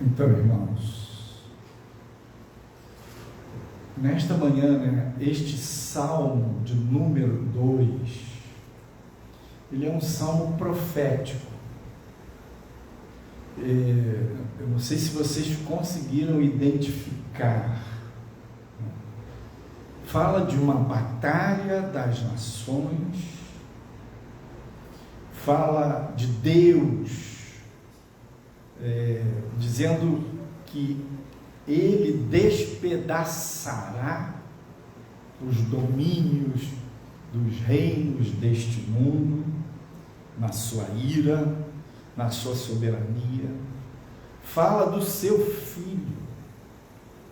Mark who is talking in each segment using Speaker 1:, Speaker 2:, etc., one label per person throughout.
Speaker 1: Então, irmãos, nesta manhã, este salmo de número 2, ele é um salmo profético. Eu não sei se vocês conseguiram identificar. Fala de uma batalha das nações, fala de Deus, dizendo que Ele despedaçará os domínios dos reinos deste mundo, na sua ira, na sua soberania. Fala do seu filho.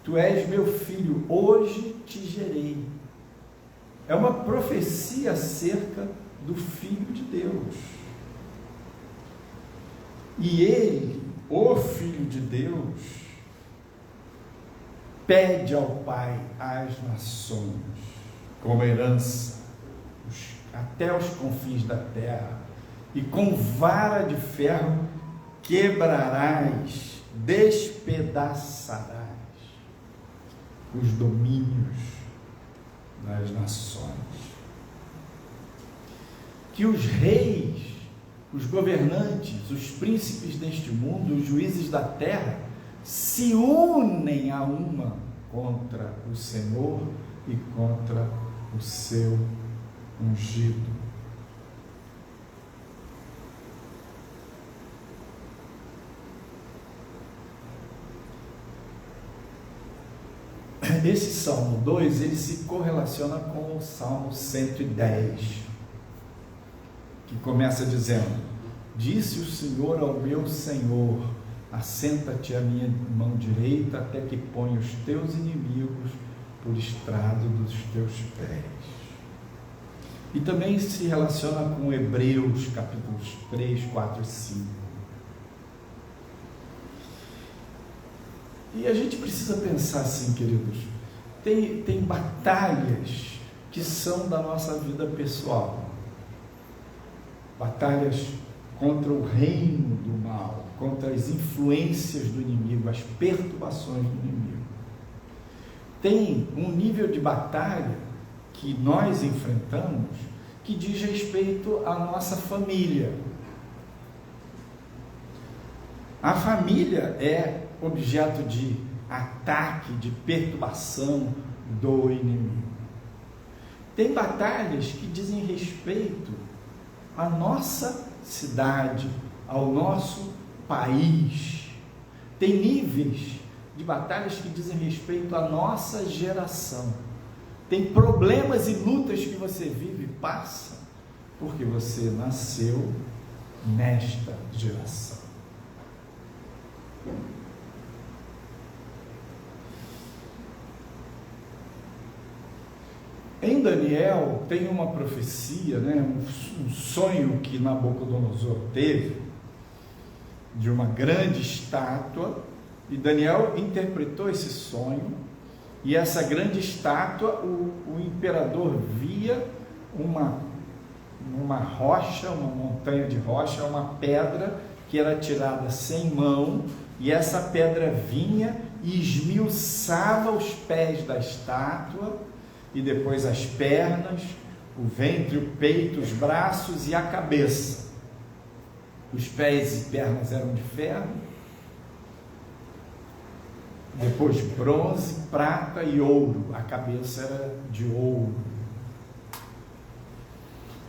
Speaker 1: Tu és meu filho, hoje te gerei. É uma profecia acerca do Filho de Deus. E ele, o Filho de Deus, pede ao Pai as nações como herança, até os confins da terra, e com vara de ferro quebrarás, despedaçarás os domínios das nações. Que os reis, os governantes, os príncipes deste mundo, os juízes da terra, se unem a uma contra o Senhor e contra o seu ungido. Esse Salmo 2, ele se correlaciona com o Salmo 110, que começa dizendo: disse o Senhor ao meu Senhor, assenta-te à minha mão direita, até que ponha os teus inimigos por estrado dos teus pés. E também se relaciona com Hebreus, capítulos 3, 4 e 5. E a gente precisa pensar assim, queridos, tem batalhas que são da nossa vida pessoal, batalhas contra o reino do mal, contra as influências do inimigo, as perturbações do inimigo. Tem um nível de batalha que nós enfrentamos que diz respeito à nossa família. A família é objeto de ataque, de perturbação do inimigo. Tem batalhas que dizem respeito à nossa cidade, ao nosso país. Tem níveis de batalhas que dizem respeito à nossa geração. Tem problemas e lutas que você vive e passa porque você nasceu nesta geração. Em Daniel tem uma profecia, um sonho que Nabucodonosor teve de uma grande estátua, e Daniel interpretou esse sonho, e essa grande estátua, o imperador via uma rocha, uma montanha de rocha, uma pedra que era tirada sem mão, e essa pedra vinha e esmiuçava os pés da estátua, e depois as pernas, o ventre, o peito, os braços e a cabeça. Os pés e pernas eram de ferro, depois bronze, prata e ouro, a cabeça era de ouro.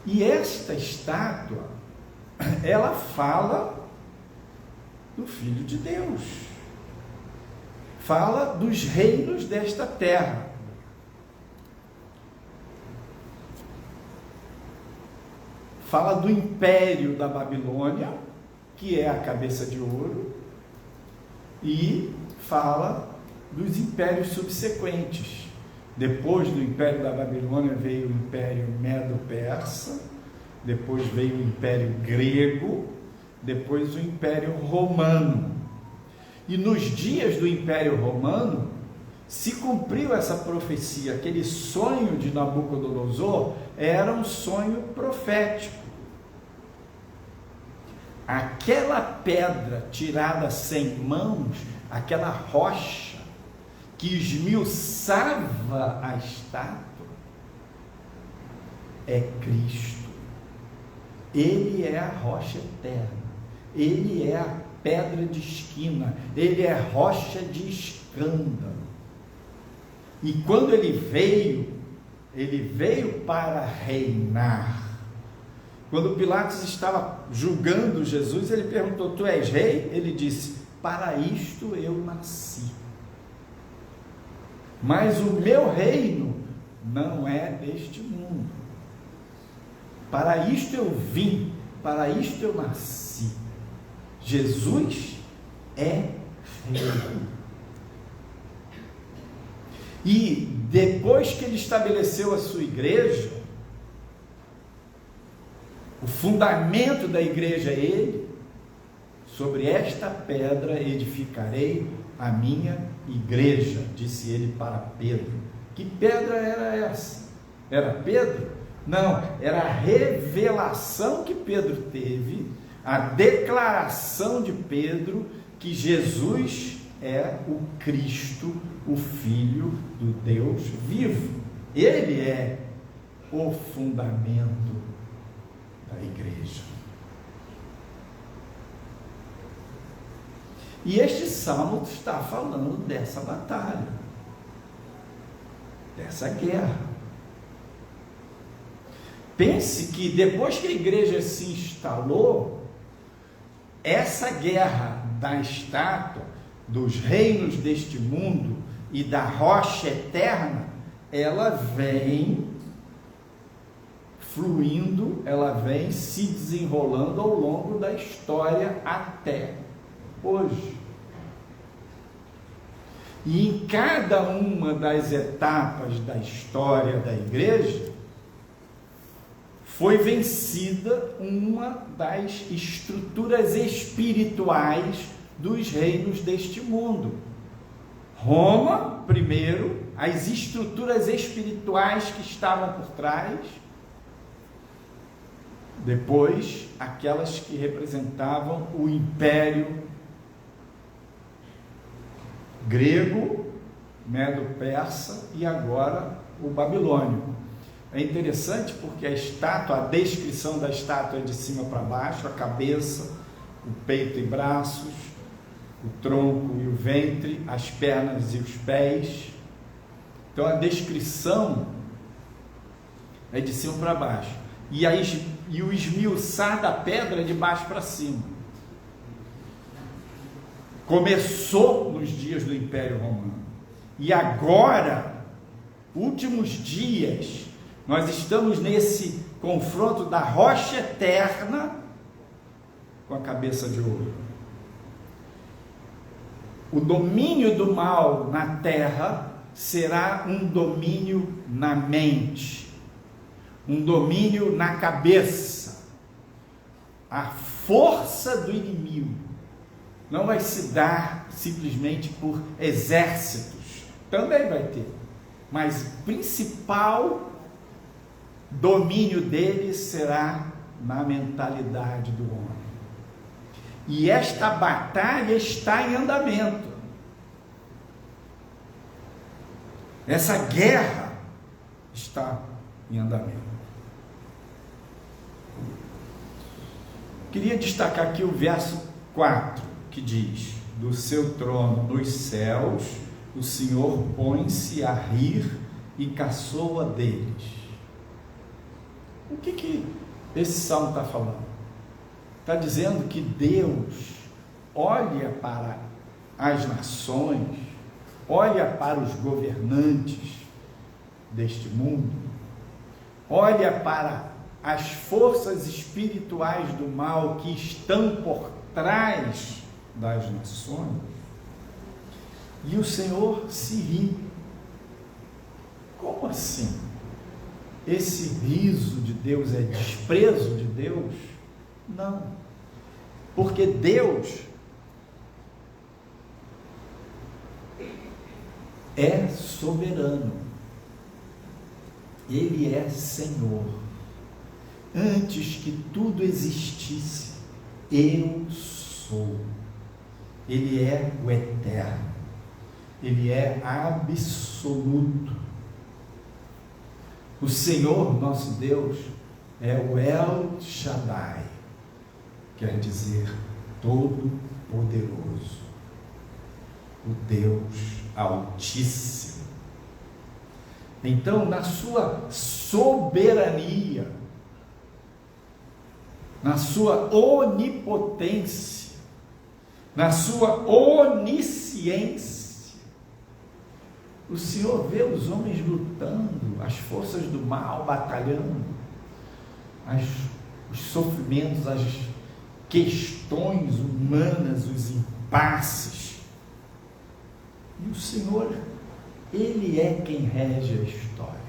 Speaker 1: E esta estátua, ela fala do Filho de Deus, fala dos reinos desta terra. Fala do império da Babilônia, que é a cabeça de ouro, e fala dos impérios subsequentes. Depois do império da Babilônia veio o império medo-persa, depois veio o império grego, depois o império romano. E nos dias do império romano se cumpriu essa profecia. Aquele sonho de Nabucodonosor era um sonho profético. aquela pedra tirada sem mãos, aquela rocha que esmiuçava a estátua, é Cristo. Ele é a rocha eterna, ele é a pedra de esquina, ele é rocha de escândalo. E quando ele veio para reinar. Quando Pilatos estava julgando Jesus, ele perguntou: tu és rei? Ele disse: para isto eu nasci. Mas o meu reino não é deste mundo. Para isto eu vim, para isto eu nasci. Jesus é rei. E depois que ele estabeleceu a sua igreja, o fundamento da igreja é ele: sobre esta pedra edificarei a minha igreja, disse ele para Pedro. Que pedra era essa? Era Pedro? Não, era a revelação que Pedro teve, a declaração de Pedro que Jesus é o Cristo, o Filho do Deus vivo. Ele é o fundamento da igreja. E este salmo está falando dessa batalha, dessa guerra. Pense que depois que a igreja se instalou, essa guerra da estátua, dos reinos deste mundo e da rocha eterna, ela vem fluindo, ela vem se desenrolando ao longo da história até hoje. E em cada uma das etapas da história da igreja, foi vencida uma das estruturas espirituais dos reinos deste mundo. Roma, primeiro, as estruturas espirituais que estavam por trás, depois, aquelas que representavam o império grego, medo-persa e agora o babilônico. É interessante porque a estátua, a descrição da estátua é de cima para baixo: a cabeça, o peito e braços, o tronco e o ventre, as pernas e os pés. Então a descrição é de cima para baixo. E o esmiuçar da pedra é de baixo para cima. Começou nos dias do Império Romano. E agora, últimos dias, nós estamos nesse confronto da rocha eterna com a cabeça de ouro. O domínio do mal na terra será um domínio na mente, um domínio na cabeça. A força do inimigo não vai se dar simplesmente por exércitos, também vai ter, mas o principal domínio dele será na mentalidade do homem. E esta batalha está em andamento. Essa guerra está em andamento. Queria destacar aqui o verso 4, que diz: do seu trono nos céus, o Senhor põe-se a rir e caçoa deles. O que esse salmo está falando? Está dizendo que Deus olha para as nações, olha para os governantes deste mundo, olha para as forças espirituais do mal que estão por trás das nações, e o Senhor se ri. Como assim? Esse riso de Deus é desprezo de Deus? Não, porque Deus é soberano, Ele é Senhor. Antes que tudo existisse, eu sou. Ele é o eterno. Ele é absoluto. O Senhor, nosso Deus, é o El Shaddai, quer dizer, Todo-Poderoso, o Deus Altíssimo. Então, na sua soberania, na sua onipotência, na sua onisciência, o Senhor vê os homens lutando, as forças do mal batalhando, os sofrimentos, as questões humanas, os impasses. E o Senhor, Ele é quem rege a história.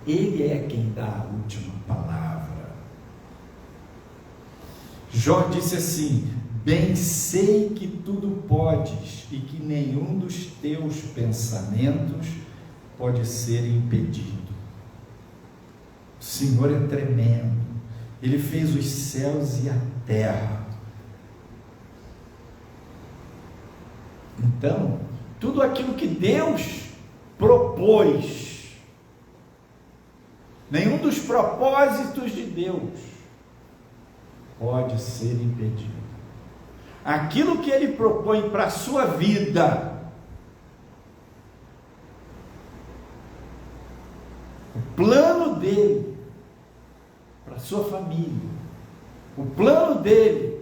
Speaker 1: Ele é quem dá a última palavra. Jó disse assim: bem sei que tudo podes e que nenhum dos teus pensamentos pode ser impedido. O Senhor é tremendo. Ele fez os céus e a terra. Então, tudo aquilo que Deus propôs, nenhum dos propósitos de Deus pode ser impedido. Aquilo que Ele propõe para a sua vida, o plano dele para a sua família, o plano dele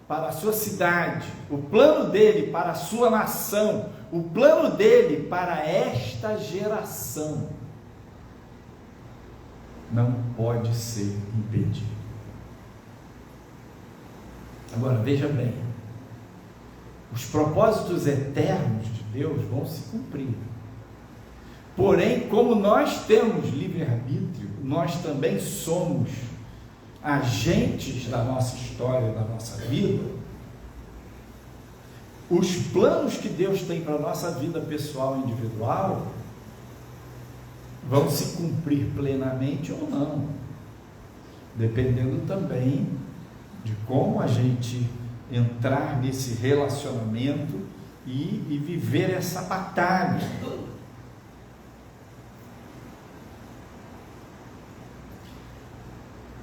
Speaker 1: para a sua cidade, o plano dele para a sua nação, o plano dele para esta geração, não pode ser impedido. Agora, veja bem, os propósitos eternos de Deus vão se cumprir. Porém, como nós temos livre-arbítrio, nós também somos agentes da nossa história, da nossa vida. Os planos que Deus tem para a nossa vida pessoal e individual vão se cumprir plenamente ou não, dependendo também de como a gente entrar nesse relacionamento e viver essa batalha.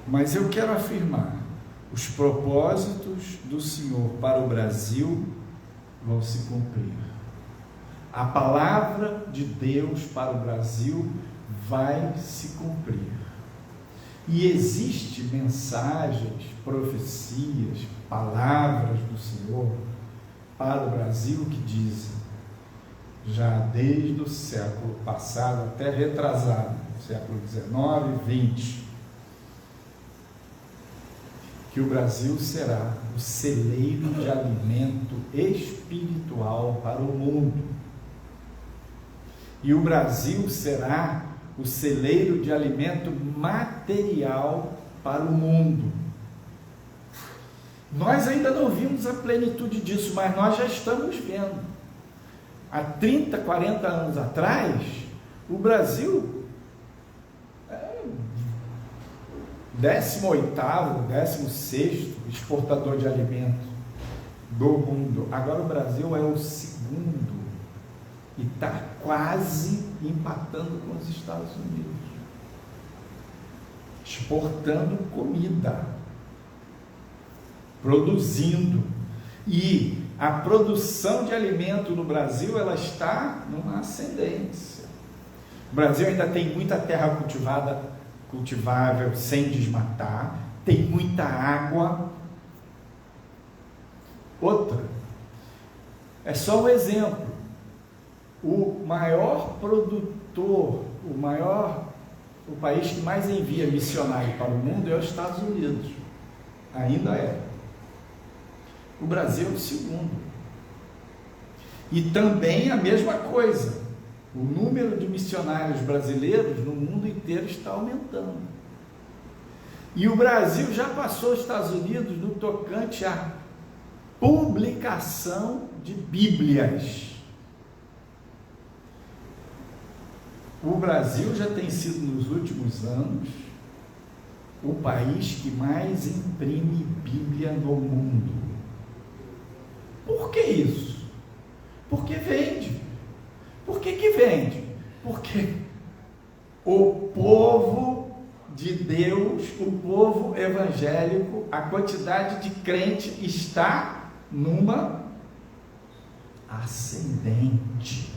Speaker 1: Mas eu quero afirmar, os propósitos do Senhor para o Brasil vão se cumprir. A palavra de Deus para o Brasil vai se cumprir. E existem mensagens, profecias, palavras do Senhor para o Brasil que dizem, já desde o século passado até retrasado, século XIX e XX, que o Brasil será o celeiro de alimento espiritual para o mundo. E o Brasil será o celeiro de alimento material para o mundo. Nós ainda não vimos a plenitude disso, mas nós já estamos vendo. Há 30, 40 anos atrás, o Brasil é 18º, 16º exportador de alimento do mundo. Agora o Brasil é o segundo e está quase empatando com os Estados Unidos, exportando comida, produzindo. E a produção de alimento no Brasil, ela está numa ascendência. O Brasil ainda tem muita terra cultivável sem desmatar, tem muita água. Outra, é só um exemplo. O maior produtor, o país que mais envia missionário para o mundo é os Estados Unidos. Ainda é. O Brasil é o segundo. E também a mesma coisa. O número de missionários brasileiros no mundo inteiro está aumentando. E o Brasil já passou os Estados Unidos no tocante à publicação de Bíblias. O Brasil já tem sido, nos últimos anos, o país que mais imprime Bíblia no mundo. Por que isso? Porque vende. Por que vende? Porque o povo de Deus, o povo evangélico, a quantidade de crente está numa ascendente.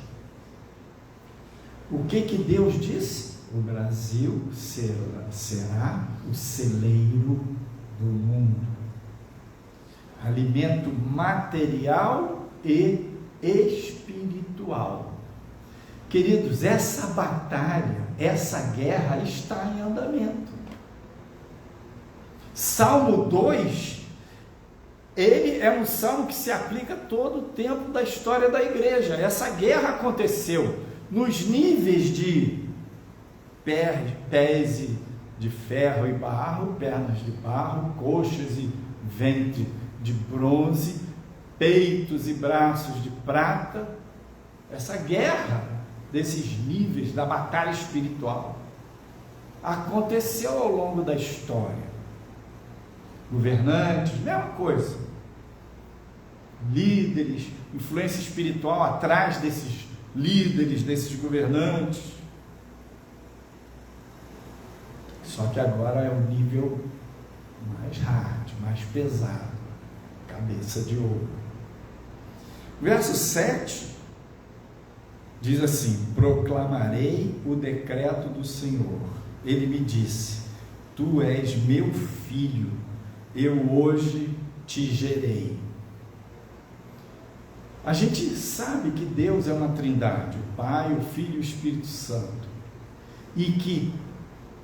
Speaker 1: O que Deus disse? O Brasil será o celeiro do mundo. Alimento material e espiritual. Queridos, essa batalha, essa guerra está em andamento. Salmo 2, ele é um salmo que se aplica todo o tempo da história da igreja. Essa guerra aconteceu nos níveis de pés de ferro e barro, pernas de barro, coxas e ventre de bronze, peitos e braços de prata. Essa guerra desses níveis da batalha espiritual aconteceu ao longo da história. Governantes, mesma coisa. Líderes, influência espiritual atrás desses líderes, desses governantes. Só que agora é um nível mais hard, mais pesado, cabeça de ouro. Verso 7 diz assim: proclamarei o decreto do Senhor. Ele me disse: tu és meu filho, eu hoje te gerei. A gente sabe que Deus é uma trindade, o Pai, o Filho e o Espírito Santo, e que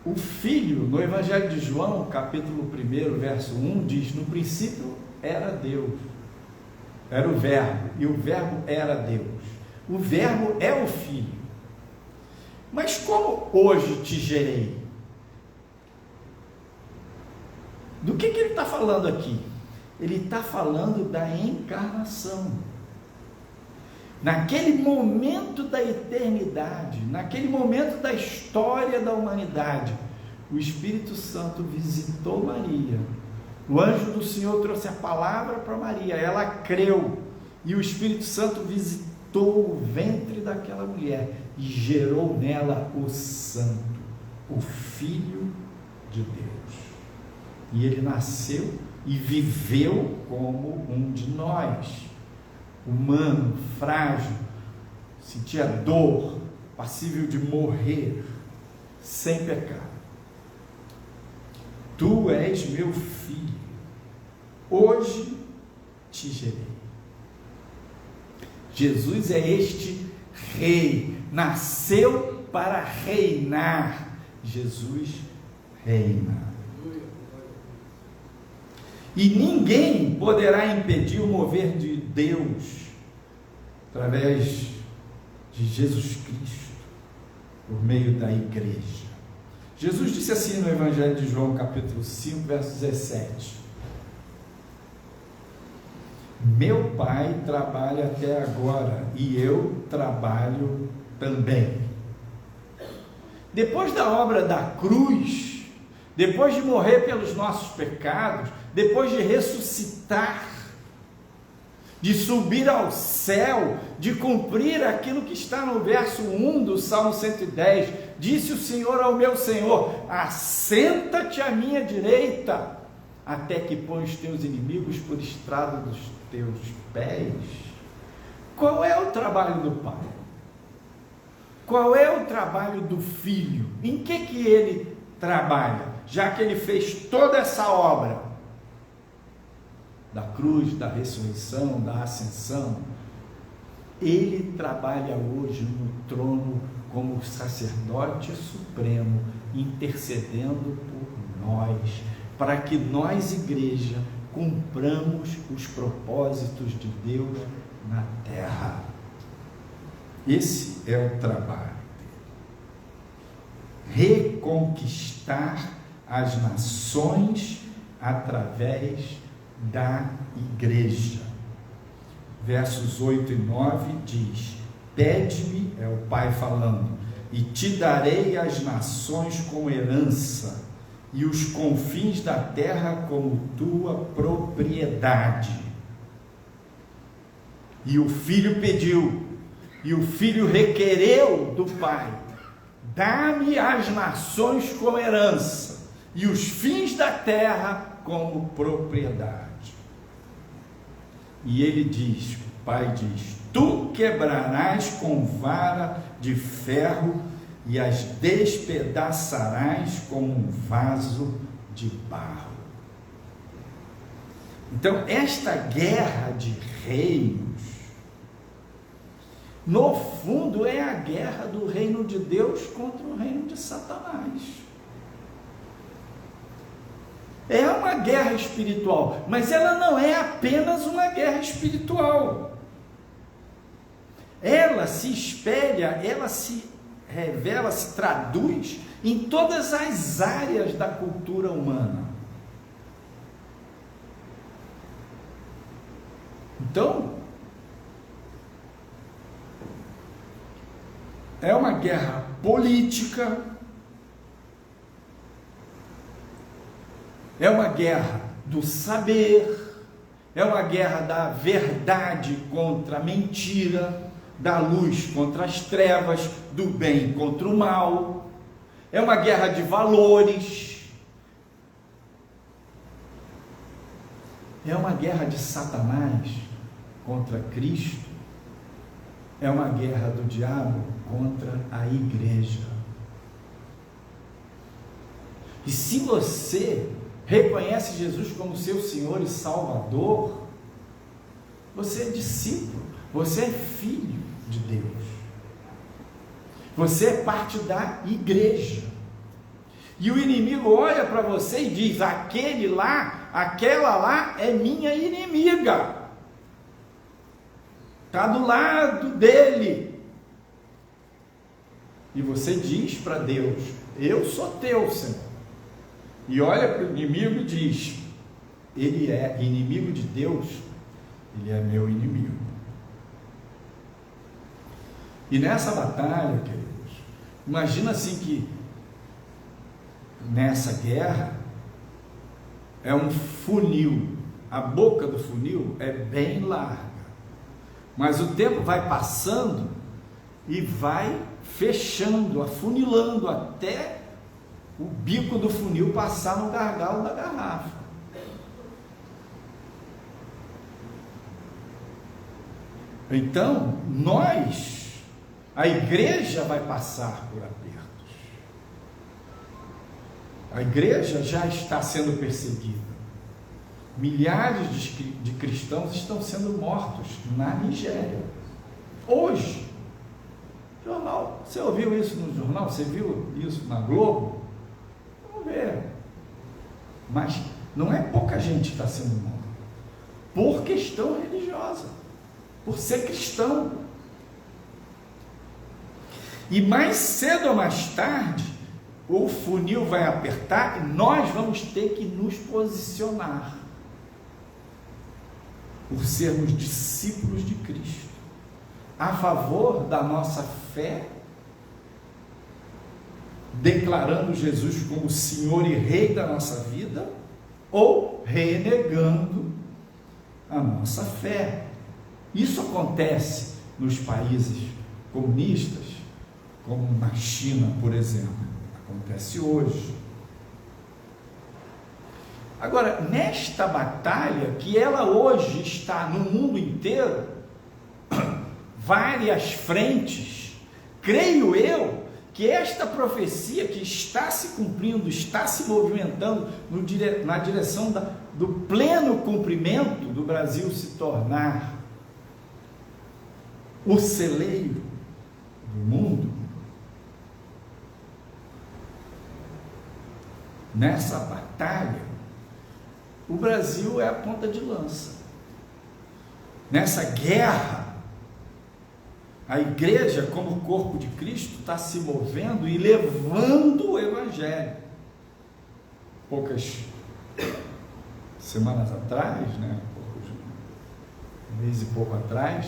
Speaker 1: o Filho, no Evangelho de João, capítulo 1, verso 1, diz: no princípio era Deus, era o Verbo, e o Verbo era Deus. O Verbo é o Filho. Mas como hoje te gerei? Do que ele está falando aqui? Ele está falando da encarnação. Naquele momento da eternidade, naquele momento da história da humanidade, o Espírito Santo visitou Maria. O anjo do Senhor trouxe a palavra para Maria, ela creu, e o Espírito Santo visitou o ventre daquela mulher e gerou nela o Santo, o Filho de Deus. E ele nasceu e viveu como um de nós, humano, frágil, sentia dor, passível de morrer, sem pecado. Tu és meu filho, hoje te gerei. Jesus é este rei, nasceu para reinar. Jesus reina. E ninguém poderá impedir o mover de Deus através de Jesus Cristo, por meio da igreja. Jesus disse assim no Evangelho de João, capítulo 5, verso 17: meu Pai trabalha até agora e eu trabalho também. Depois da obra da cruz, depois de morrer pelos nossos pecados, depois de ressuscitar, de subir ao céu, de cumprir aquilo que está no verso 1 do Salmo 110, disse o Senhor ao meu Senhor: assenta-te à minha direita, até que põe os teus inimigos por estrado dos teus pés. Qual é o trabalho do Pai? Qual é o trabalho do Filho? Em que ele trabalha? Já que ele fez toda essa obra da cruz, da ressurreição, da ascensão, ele trabalha hoje no trono como sacerdote supremo, intercedendo por nós, para que nós, igreja, cumpramos os propósitos de Deus na terra. Esse é o trabalho dele. Reconquistar as nações através da igreja. Versos 8 e 9 diz: pede-me, é o Pai falando, e te darei as nações como herança, e os confins da terra como tua propriedade. E o filho pediu, e o filho requereu do pai: dá-me as nações como herança, e os fins da terra como propriedade. E ele diz, o pai diz: tu quebrarás com vara de ferro e as despedaçarás como um vaso de barro. Então, esta guerra de reinos, no fundo, é a guerra do reino de Deus contra o reino de Satanás. É uma guerra espiritual, mas ela não é apenas uma guerra espiritual. Ela se espelha, ela se revela, se traduz em todas as áreas da cultura humana. Então, é uma guerra política, é uma guerra do saber, é uma guerra da verdade contra a mentira, da luz contra as trevas, do bem contra o mal, é uma guerra de valores, é uma guerra de Satanás contra Cristo, é uma guerra do diabo contra a igreja. E se você reconhece Jesus como seu Senhor e Salvador, você é discípulo, você é filho de Deus, você é parte da igreja. E o inimigo olha para você e diz: aquele lá, aquela lá é minha inimiga, está do lado dele. E você diz para Deus: eu sou teu, Senhor. E olha para o inimigo e diz: ele é inimigo de Deus, ele é meu inimigo. E nessa batalha, queridos, imagina assim que nessa guerra é um funil, a boca do funil é bem larga, mas o tempo vai passando e vai fechando, afunilando até o bico do funil passar no gargalo da garrafa. Então, a igreja vai passar por apertos. A igreja já está sendo perseguida. Milhares de cristãos estão sendo mortos na Nigéria. Hoje, jornal, você ouviu isso no jornal? Você viu isso na Globo? Vamos ver. Mas não é pouca gente que está sendo morta por questão religiosa, por ser cristão. E mais cedo ou mais tarde, o funil vai apertar e nós vamos ter que nos posicionar por sermos discípulos de Cristo, a favor da nossa fé, declarando Jesus como Senhor e Rei da nossa vida, ou renegando a nossa fé. Isso acontece nos países comunistas, como na China, por exemplo, acontece hoje. Agora, nesta batalha, que ela hoje está no mundo inteiro, várias frentes, creio eu que esta profecia que está se cumprindo, está se movimentando na direção do pleno cumprimento do Brasil se tornar o celeiro do mundo. Nessa batalha, o Brasil é a ponta de lança. Nessa guerra, a igreja, como corpo de Cristo, está se movendo e levando o Evangelho. Poucas semanas atrás, um mês e pouco atrás,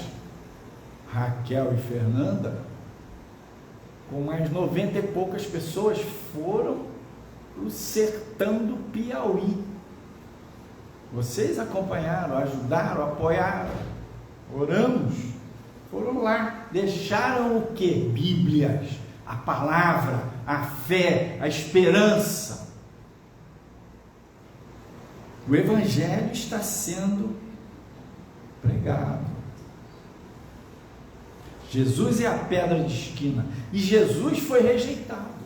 Speaker 1: Raquel e Fernanda, com mais 90 e poucas pessoas, foram para o sertão do Piauí. Vocês acompanharam, ajudaram, apoiaram, oramos, foram lá, deixaram o quê? Bíblias, a palavra, a fé, a esperança. O Evangelho está sendo pregado. Jesus é a pedra de esquina, e Jesus foi rejeitado.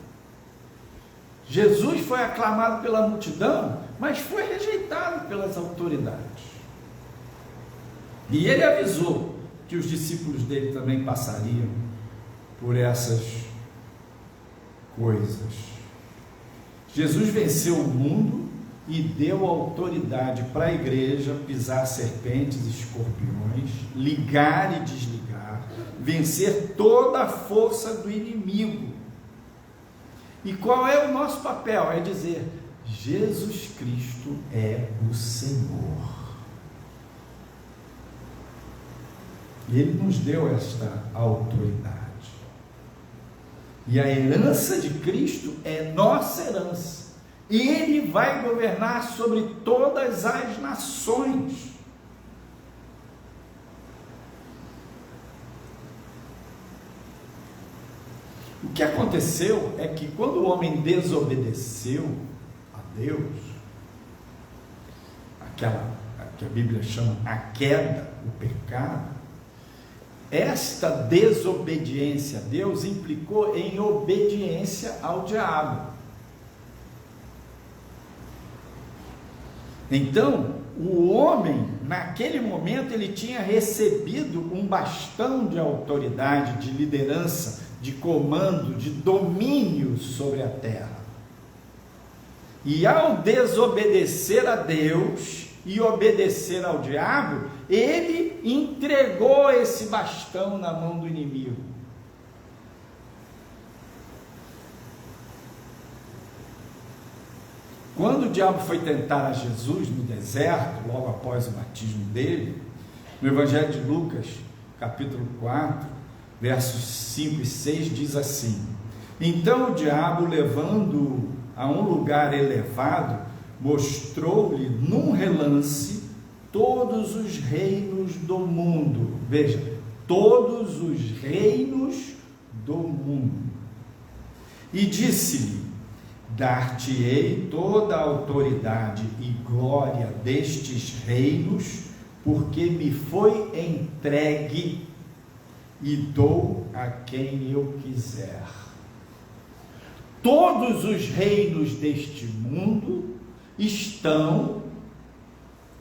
Speaker 1: Jesus foi aclamado pela multidão, mas foi rejeitado pelas autoridades. E ele avisou que os discípulos dele também passariam por essas coisas. Jesus venceu o mundo e deu autoridade para a igreja pisar serpentes e escorpiões, ligar e desligar, vencer toda a força do inimigo. E qual é o nosso papel? É dizer: Jesus Cristo é o Senhor. E Ele nos deu esta autoridade. E a herança de Cristo é nossa herança. Ele vai governar sobre todas as nações. O que aconteceu é que quando o homem desobedeceu a Deus, aquela que a Bíblia chama a queda, o pecado, esta desobediência a Deus implicou em obediência ao diabo. Então, o homem, naquele momento, ele tinha recebido um bastão de autoridade, de liderança, de comando, de domínio sobre a terra. E ao desobedecer a Deus e obedecer ao diabo, ele entregou esse bastão na mão do inimigo. Quando o diabo foi tentar a Jesus no deserto, logo após o batismo dele, no Evangelho de Lucas, capítulo 4, versos 5 e 6, diz assim: então o diabo, levando-o a um lugar elevado, mostrou-lhe num relance todos os reinos do mundo. Veja, todos os reinos do mundo. E disse-lhe: dar-te-ei toda a autoridade e glória destes reinos, porque me foi entregue e dou a quem eu quiser. Todos os reinos deste mundo estão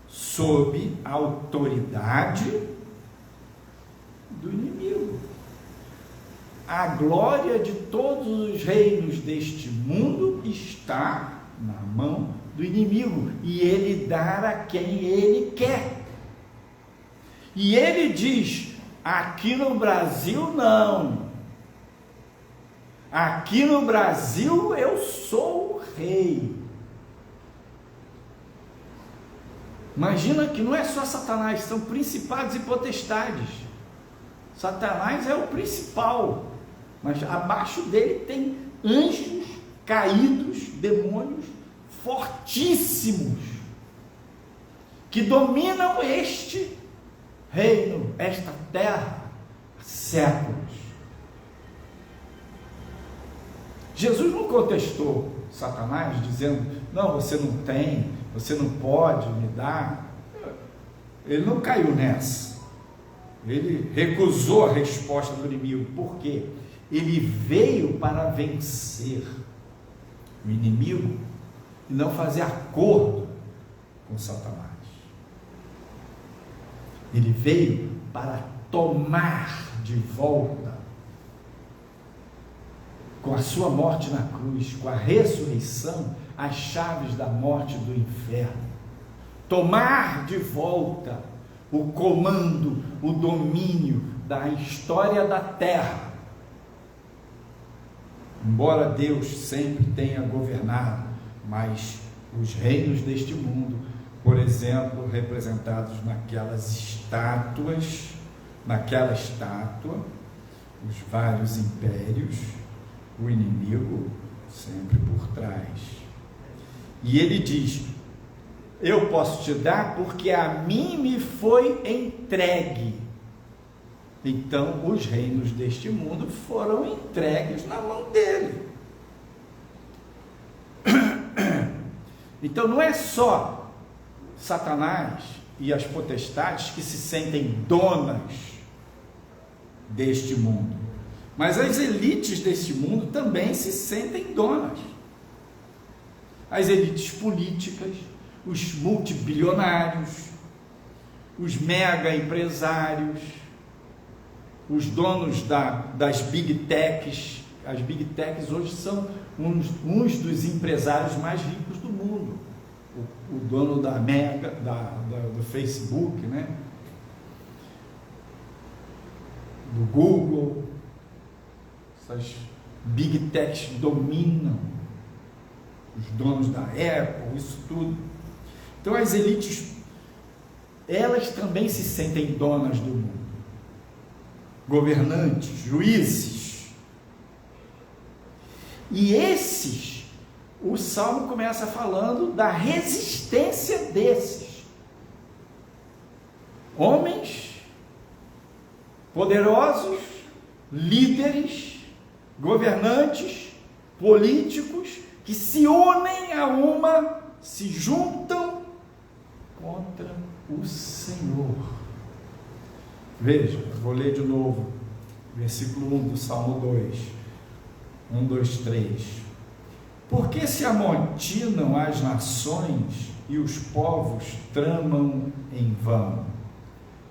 Speaker 1: sob a autoridade do inimigo. A glória de todos os reinos deste mundo está na mão do inimigo, e ele dá a quem ele quer. E ele diz: aqui no Brasil não. Aqui no Brasil eu sou o rei. Imagina que não é só Satanás, são principados e potestades. Satanás é o principal, mas abaixo dele tem anjos caídos, demônios fortíssimos, que dominam este reino, esta terra, há séculos. Jesus não contestou Satanás dizendo: não, você não tem, você não pode me dar. Ele não caiu nessa. Ele recusou a resposta do inimigo. Por quê? Ele veio para vencer o inimigo e não fazer acordo com Satanás. Ele veio para tomar de volta, com a sua morte na cruz, com a ressurreição, as chaves da morte e do inferno. Tomar de volta o comando, o domínio da história da terra. Embora Deus sempre tenha governado, mas os reinos deste mundo, por exemplo, representados naquelas estátuas, naquela estátua, os vários impérios, o inimigo sempre por trás. E ele diz: eu posso te dar porque a mim me foi entregue. Então os reinos deste mundo foram entregues na mão dele. Então não é só Satanás e as potestades que se sentem donas deste mundo, mas as elites deste mundo também se sentem donas. As elites políticas, os multibilionários, os mega empresários, os donos das big techs. As big techs hoje são uns dos empresários mais ricos do mundo. O dono da Mega, do Facebook, né? Do Google. Essas big techs dominam. Os donos da Apple, isso tudo. Então as elites, elas também se sentem donas do mundo. Governantes, juízes. E esses, o Salmo começa falando da resistência desses. Homens poderosos, líderes, governantes, políticos, que se unem se juntam contra o Senhor. Veja, vou ler de novo, versículo 1 do Salmo 2. 1, 2, 3. Porque se amontinam as nações e os povos tramam em vão?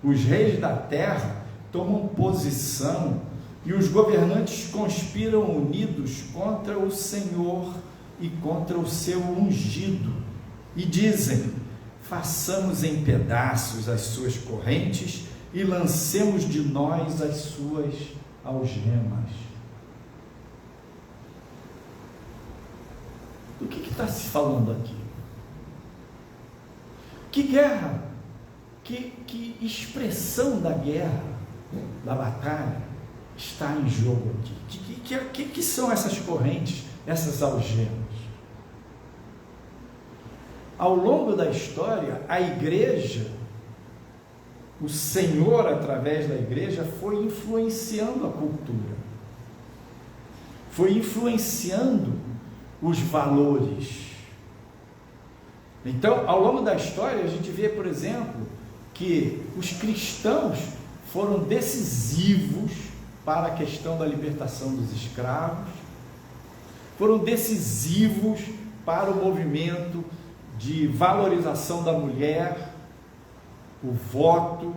Speaker 1: Os reis da terra tomam posição e os governantes conspiram unidos contra o Senhor e contra o seu ungido. E dizem: façamos em pedaços as suas correntes e lancemos de nós as suas algemas. Do que está se falando aqui? Que guerra? Que expressão da guerra, da batalha, está em jogo aqui? Que são essas correntes, essas algemas? Ao longo da história, a igreja, o Senhor, através da igreja, foi influenciando a cultura, foi influenciando os valores. Então, ao longo da história, a gente vê, por exemplo, que os cristãos foram decisivos para a questão da libertação dos escravos, foram decisivos para o movimento de valorização da mulher, o voto,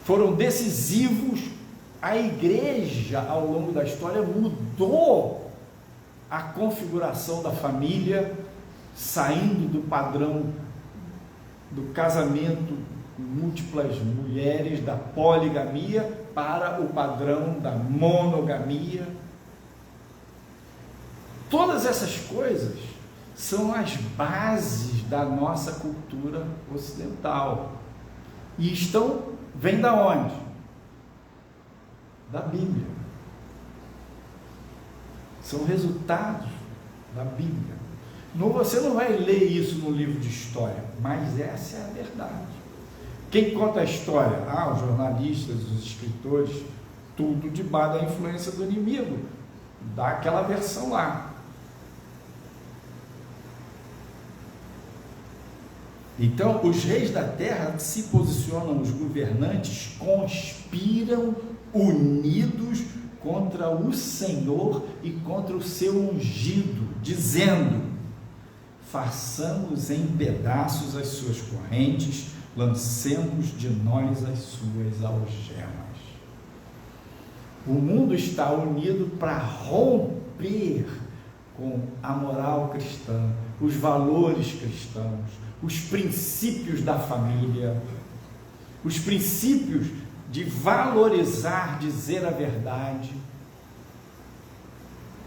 Speaker 1: foram decisivos. A igreja, ao longo da história, mudou a configuração da família, saindo do padrão do casamento com múltiplas mulheres, da poligamia, para o padrão da monogamia. Todas essas coisas são as bases da nossa cultura ocidental. E vem da onde? Da Bíblia. São resultados da Bíblia. Você não vai ler isso no livro de história, mas essa é a verdade. Quem conta a história? Os jornalistas, os escritores, tudo debaixo da influência do inimigo. Dá aquela versão lá. Então, os reis da terra se posicionam, os governantes conspiram unidos contra o Senhor e contra o seu ungido, dizendo: façamos em pedaços as suas correntes, lancemos de nós as suas algemas. O mundo está unido para romper com a moral cristã, os valores cristãos, os princípios da família, os princípios de valorizar, dizer a verdade,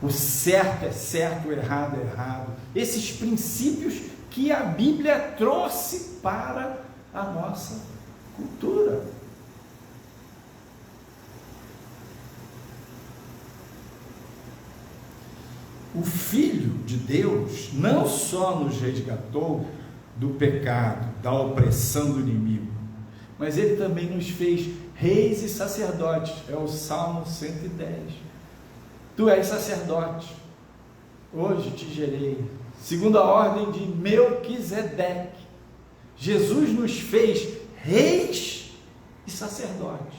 Speaker 1: o certo é certo, o errado é errado, esses princípios que a Bíblia trouxe para a nossa cultura. o Filho de Deus não só nos resgatou do pecado, da opressão do inimigo, mas ele também nos fez reis e sacerdotes. É o Salmo 110. Tu és sacerdote, hoje te gerei, segundo a ordem de Melquisedeque. Jesus nos fez reis e sacerdotes.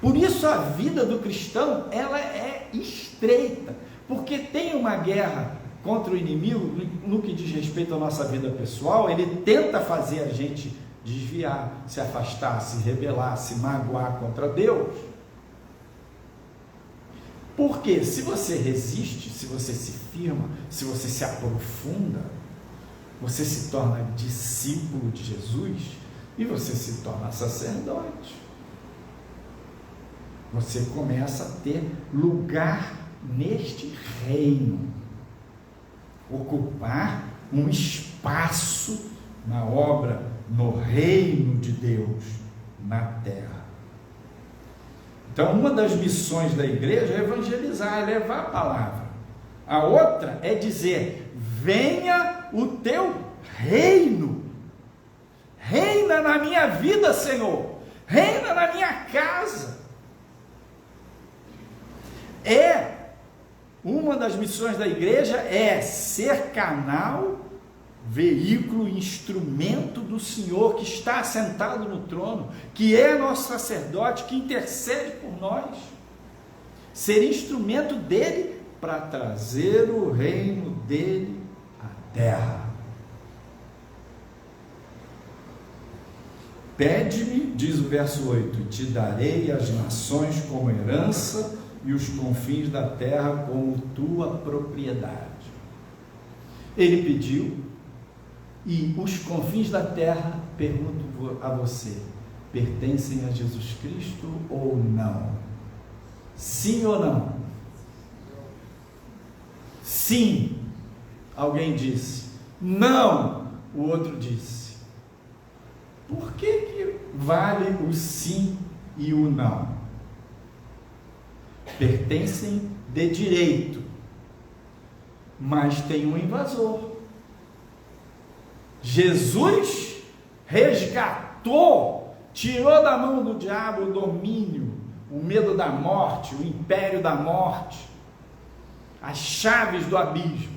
Speaker 1: Por isso a vida do cristão, ela é estreita, porque tem uma guerra contra o inimigo. No que diz respeito à nossa vida pessoal, ele tenta fazer a gente desviar, se afastar, se rebelar, se magoar contra Deus. Porque se você resiste, se você se firma, se você se aprofunda, você se torna discípulo de Jesus e você se torna sacerdote. Você começa a ter lugar neste reino, ocupar um espaço na obra, no reino de Deus, na terra. Então, uma das missões da igreja é evangelizar, é levar a palavra. A outra é dizer: venha o teu reino, reina na minha vida, Senhor, reina na minha casa. Uma das missões da igreja é ser canal, veículo, instrumento do Senhor que está assentado no trono, que é nosso sacerdote, que intercede por nós, ser instrumento dele para trazer o reino dele à terra. Pede-me, diz o verso 8, e te darei as nações como herança e os confins da terra como tua propriedade. Ele pediu, e os confins da terra, pergunto a você, pertencem a Jesus Cristo ou não? Sim ou não? Sim, alguém disse. Não, o outro disse. Por que vale o sim e o não? Pertencem de direito, mas tem um invasor. Jesus resgatou, tirou da mão do diabo o domínio, o medo da morte, o império da morte, as chaves do abismo.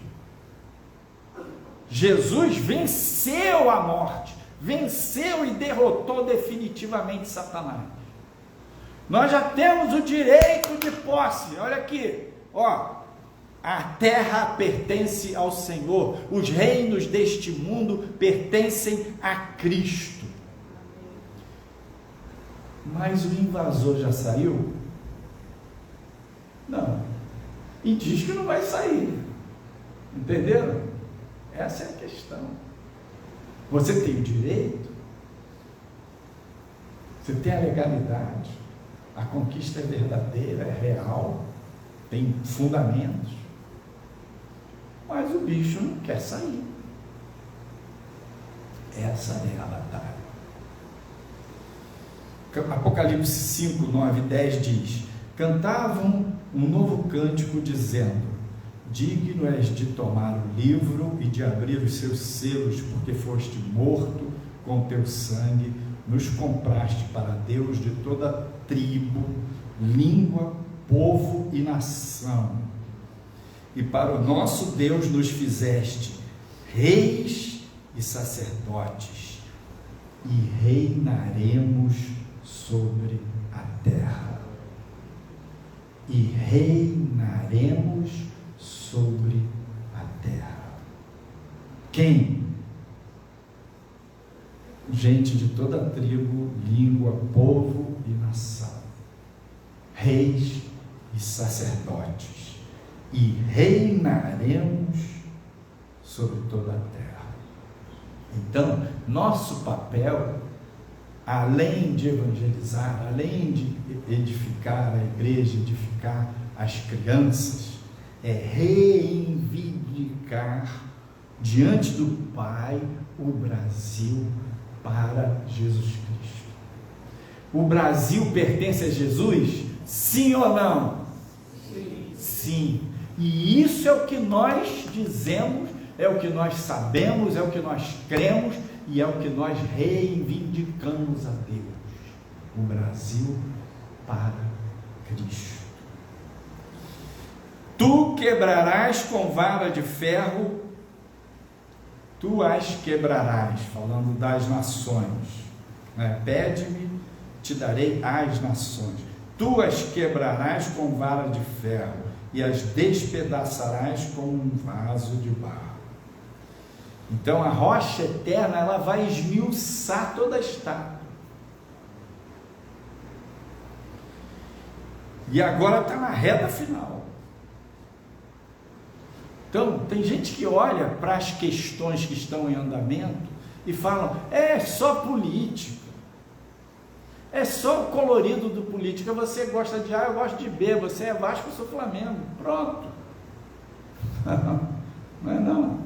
Speaker 1: Jesus venceu a morte, venceu e derrotou definitivamente Satanás. Nós já temos o direito de posse. Olha aqui, ó. A terra pertence ao Senhor, os reinos deste mundo pertencem a Cristo. Mas o invasor já saiu? Não. E diz que não vai sair. Entenderam? Essa é a questão. Você tem o direito, você tem a legalidade, a conquista é verdadeira, é real, tem fundamentos. Mas o bicho não quer sair. Essa é a batalha. Apocalipse 5, 9 e 10 diz: cantavam um novo cântico dizendo: digno és de tomar o livro e de abrir os seus selos, porque foste morto, com teu sangue nos compraste para Deus de toda tribo, língua, povo e nação. E para o nosso Deus nos fizeste reis e sacerdotes, e reinaremos sobre a terra. E reinaremos sobre a terra. Quem? Gente de toda tribo, língua, povo e nação. Reis e sacerdotes. E reinaremos sobre toda a terra. Então, nosso papel, além de evangelizar, além de edificar a igreja, edificar as crianças, é reivindicar diante do Pai o Brasil para Jesus Cristo. O Brasil pertence a Jesus? Sim ou não? Sim. E isso é o que nós dizemos, é o que nós sabemos, é o que nós cremos e é o que nós reivindicamos a Deus. O Brasil para Cristo. Tu quebrarás com vara de ferro, tu as quebrarás, falando das nações. Pede-me, te darei as nações. Tu as quebrarás com vara de ferro e as despedaçarás com um vaso de barro. Então a rocha eterna, ela vai esmiuçar toda a estátua. E agora está na reta final. Então, tem gente que olha para as questões que estão em andamento e falam, é só política, é só o colorido do política, você gosta de A, eu gosto de B, você é Vasco, eu sou Flamengo, pronto. Não é não.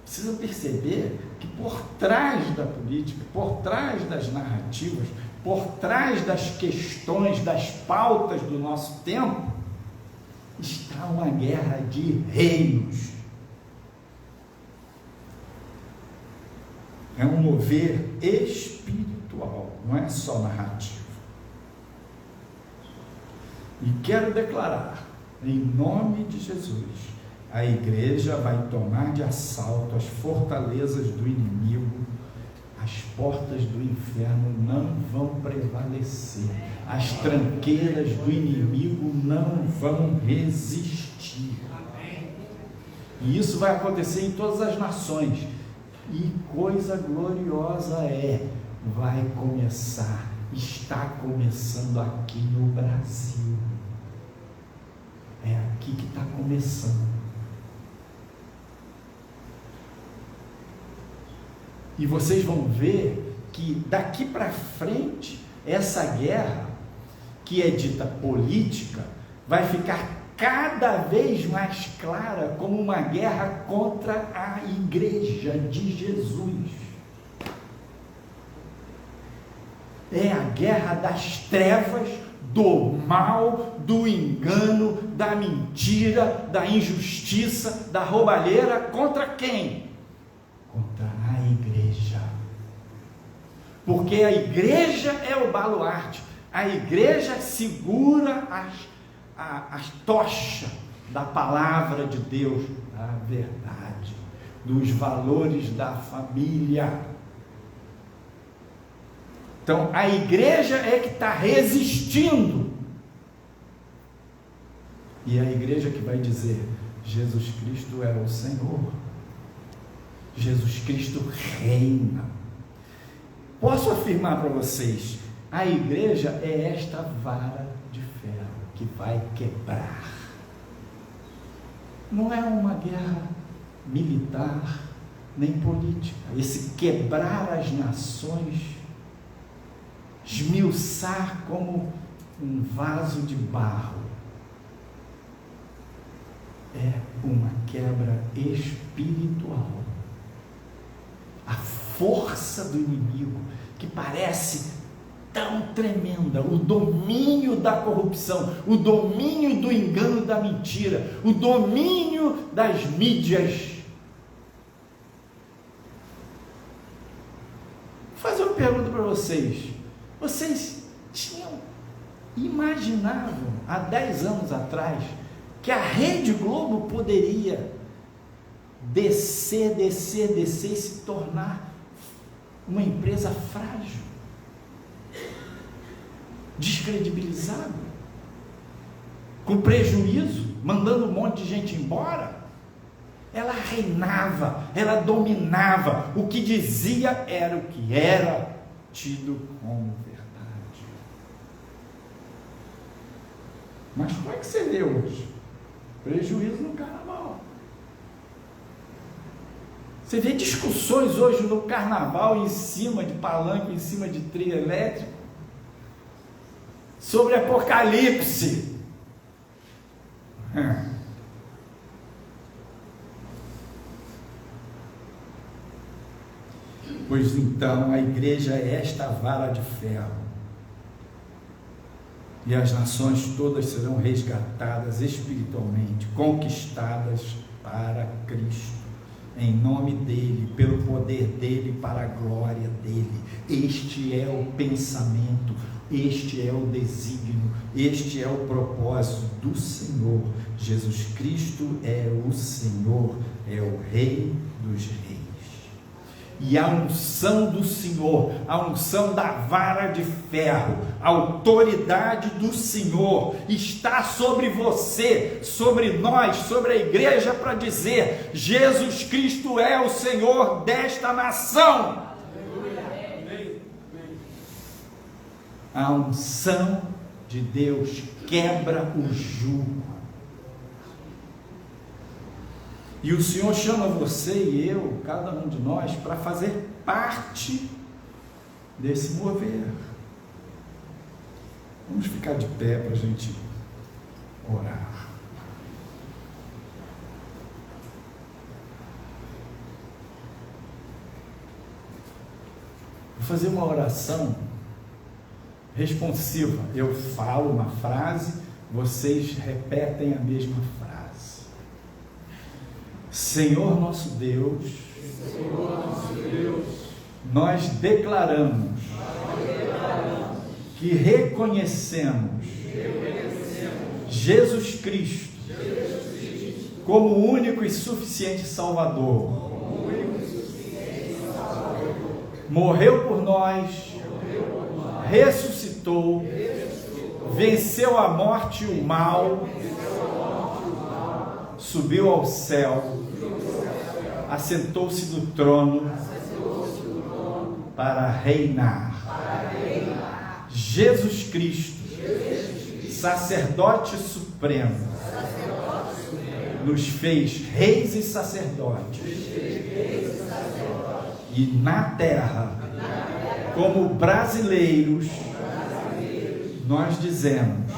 Speaker 1: Precisa perceber que por trás da política, por trás das narrativas, por trás das questões, das pautas do nosso tempo, está uma guerra de reinos. É um mover espiritual, não é só narrativo. E quero declarar, em nome de Jesus, a igreja vai tomar de assalto as fortalezas do inimigo, as portas do inferno não vão prevalecer, as tranqueiras do inimigo não vão resistir. E isso vai acontecer em todas as nações. E coisa gloriosa vai começar, está começando aqui no Brasil. É aqui que está começando. E vocês vão ver que daqui para frente, essa guerra, que é dita política, vai ficar cada vez mais clara como uma guerra contra a igreja de Jesus. É a guerra das trevas, do mal, do engano, da mentira, da injustiça, da roubalheira, contra quem? Contra a igreja. Porque a igreja é o baluarte, a igreja segura a tocha da palavra de Deus, da verdade, dos valores da família. Então a igreja é que está resistindo, e é a igreja que vai dizer: Jesus Cristo é o Senhor, Jesus Cristo reina. Posso afirmar para vocês, a igreja é esta vara de ferro que vai quebrar. Não é uma guerra militar, nem política. Esse quebrar as nações, esmiuçar como um vaso de barro, é uma quebra espiritual. A força do inimigo, que parece tão tremenda, o domínio da corrupção, o domínio do engano, da mentira, o domínio das mídias. Vou fazer uma pergunta para vocês. Vocês imaginavam há 10 anos atrás que a Rede Globo poderia descer e se tornar uma empresa frágil, descredibilizada, com prejuízo, mandando um monte de gente embora? Ela reinava, ela dominava, o que dizia era o que era tido como verdade. Mas como é que você vê hoje? Prejuízo no carnaval. Você vê discussões hoje no carnaval em cima de palanque, em cima de trio elétrico, sobre Apocalipse. Pois então a igreja é esta vara de ferro. E as nações todas serão resgatadas espiritualmente, conquistadas para Cristo, em nome dele, pelo poder dele, para a glória dele. Este é o pensamento, este é o desígnio, este é o propósito do Senhor. Jesus Cristo é o Senhor, é o Rei dos Reis. E a unção do Senhor, a unção da vara de ferro, a autoridade do Senhor está sobre você, sobre nós, sobre a igreja, para dizer: Jesus Cristo é o Senhor desta nação. A unção de Deus quebra o jugo. E o Senhor chama você e eu, cada um de nós, para fazer parte desse mover. Vamos ficar de pé para a gente orar. Vou fazer uma oração responsiva. Eu falo uma frase, vocês repetem a mesma frase. Senhor nosso Deus, nós declaramos que reconhecemos Jesus Cristo como o único e suficiente Salvador. Morreu por nós, ressuscitou, venceu a morte e o mal, subiu ao céu, assentou-se no trono para reinar. Jesus Cristo, sacerdote supremo, nos fez reis e sacerdotes. E na terra, como brasileiros, nós dizemos: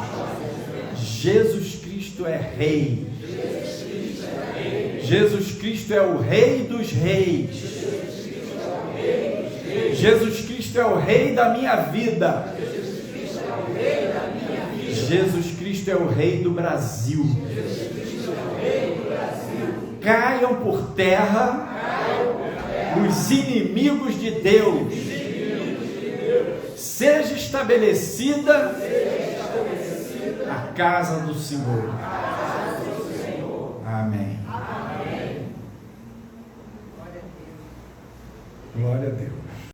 Speaker 1: Jesus Cristo é rei. Jesus Cristo é o Rei dos Reis. Jesus Cristo é o Rei da minha vida. Jesus Cristo é o Rei do Brasil. Caiam por terra os inimigos de Deus. Seja estabelecida a casa do Senhor. Amém. Glória a Deus.